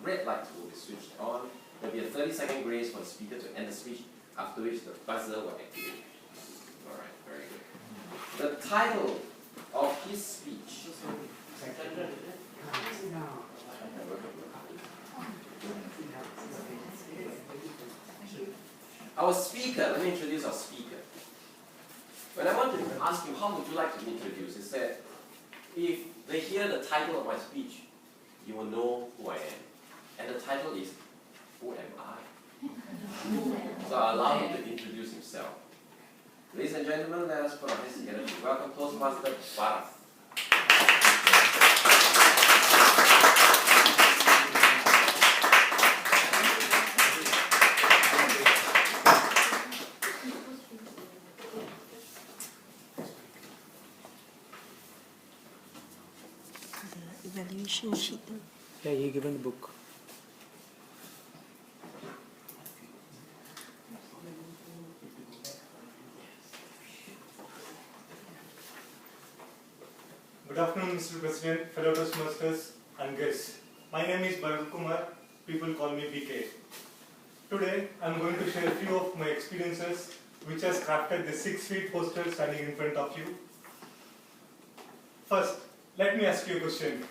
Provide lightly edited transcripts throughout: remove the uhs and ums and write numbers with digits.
red light will be switched on. There will be a 30-second grace for the speaker to end the speech, after which the buzzer will activate. Alright, very good. The title of his speech. Our speaker, let me introduce our speaker. When I want to ask you, how would you like to be introduced? Is that if they hear the title of my speech, you will know who I am. And the title is, Who Am I? So I'll allow him to introduce himself. Ladies and gentlemen, let us put our hands together to welcome Toastmaster Bharath. Evaluation sheet. Yeah, you given the book. Good afternoon, Mr. President, fellow Toastmasters and guests. My name is Bharath Kumar. People call me BK. Today, I am going to share a few of my experiences which has crafted the 6 feet poster standing in front of you. First, let me ask you a question.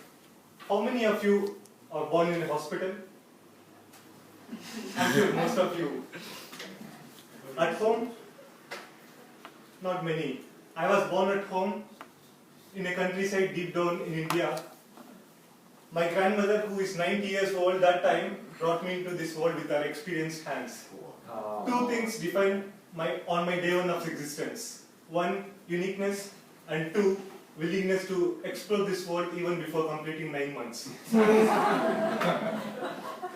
How many of you are born in a hospital? I'm sure most of you. At home? Not many. I was born at home in a countryside deep down in India. My grandmother, who is 90 years old that time, brought me into this world with her experienced hands. Two things define my day one of existence. One, uniqueness, and two, willingness to explore this world even before completing 9 months.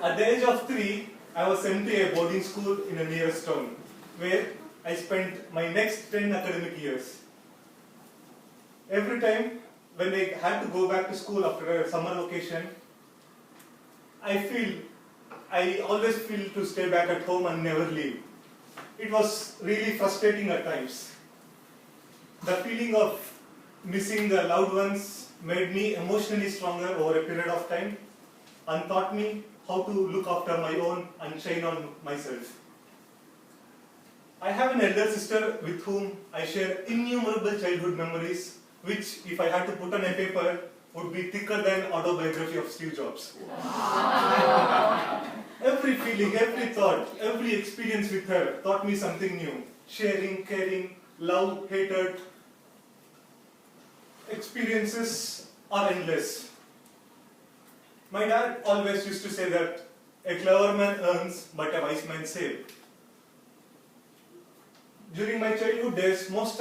At the age of 3, I was sent to a boarding school in the nearest town, where I spent my next 10 academic years. Every time when I had to go back to school after a summer vacation, I always feel to stay back at home and never leave. It was really frustrating at times. The feeling of missing the loved ones made me emotionally stronger over a period of time and taught me how to look after my own and shine on myself. I have an elder sister with whom I share innumerable childhood memories, which, if I had to put on a paper, would be thicker than autobiography of Steve Jobs. Every feeling, every thought, every experience with her taught me something new. Sharing, caring, love, hatred. Experiences are endless. My dad always used to say that a clever man earns, but a wise man saves. During my childhood days, most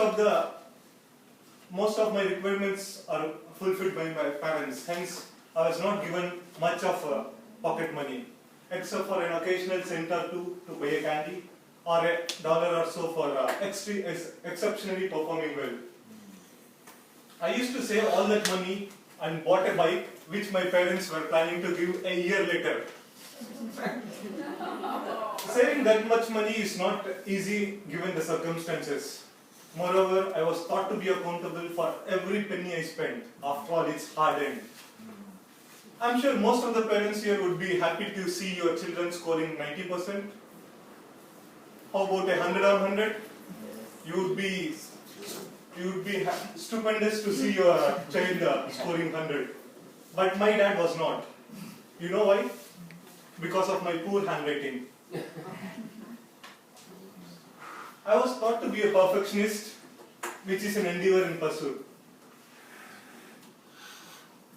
of my requirements are fulfilled by my parents. Hence, I was not given much of pocket money, except for an occasional cent or two to buy a candy, or $1 or so for exceptionally performing well. I used to save all that money and bought a bike, which my parents were planning to give a year later. Saving that much money is not easy given the circumstances. Moreover, I was taught to be accountable for every penny I spent. After all, it's hard-earned. I'm sure most of the parents here would be happy to see your children scoring 90%. How about 100 on 100? You would be stupendous to see your child scoring 100. But my dad was not. You know why? Because of my poor handwriting. I was taught to be a perfectionist, which is an endeavor in pursuit.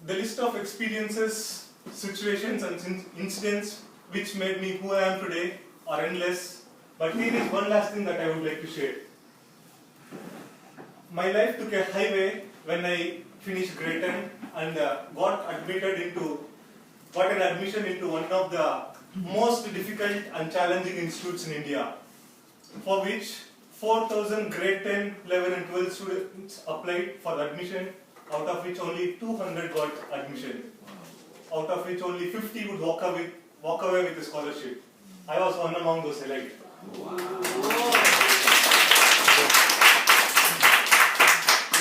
The list of experiences, situations and incidents which made me who I am today are endless, but here is one last thing that I would like to share. My life took a highway when I finished grade 10 and got an admission into one of the most difficult and challenging institutes in India, for which 4,000 grade 10, 11 and 12 students applied for admission, out of which only 200 got admission, out of which only 50 would walk away with a scholarship. I was one among those elite.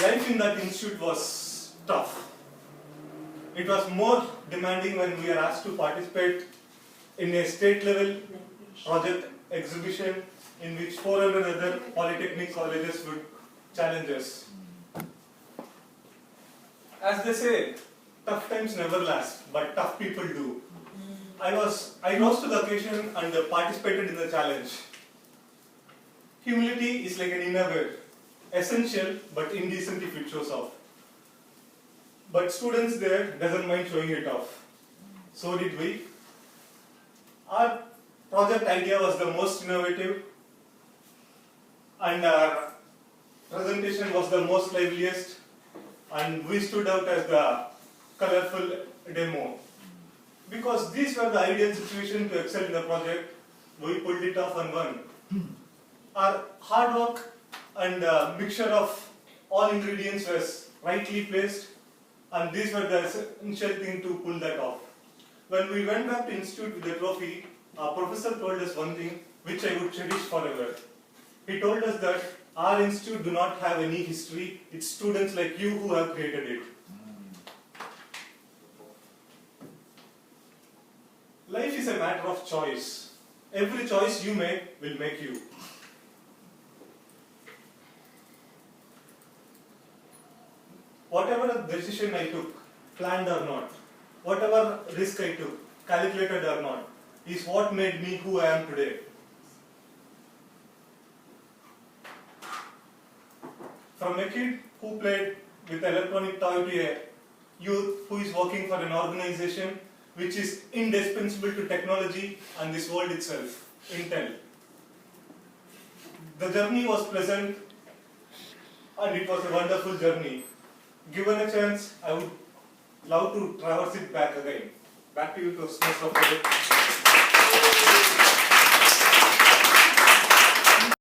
Life in that institute was tough. It was more demanding when we are asked to participate in a state level project exhibition in which 400 other polytechnic colleges would challenge us. As they say, tough times never last, but tough people do. I rose to the occasion and participated in the challenge. Humility is like an innerwear, essential but indecent if it shows off. But students there doesn't mind showing it off. So did we. Our project idea was the most innovative and our presentation was the most liveliest, and we stood out as the colorful demo. Because these were the ideal situation to excel in the project, we pulled it off and won. Our hard work and mixture of all ingredients was rightly placed, and these were the essential thing to pull that off. When we went back to institute with the trophy, our professor told us one thing which I would cherish forever. He told us that our institute do not have any history, it's students like you who have created it. Life is a matter of choice. Every choice you make will make you. Whatever decision I took, planned or not, whatever risk I took, calculated or not, is what made me who I am today. From a kid who played with electronic toy to a youth who is working for an organization which is indispensable to technology and this world itself, Intel. The journey was pleasant and it was a wonderful journey. Given a chance, I would love to traverse it back again. Back to you, Toastmasters Project.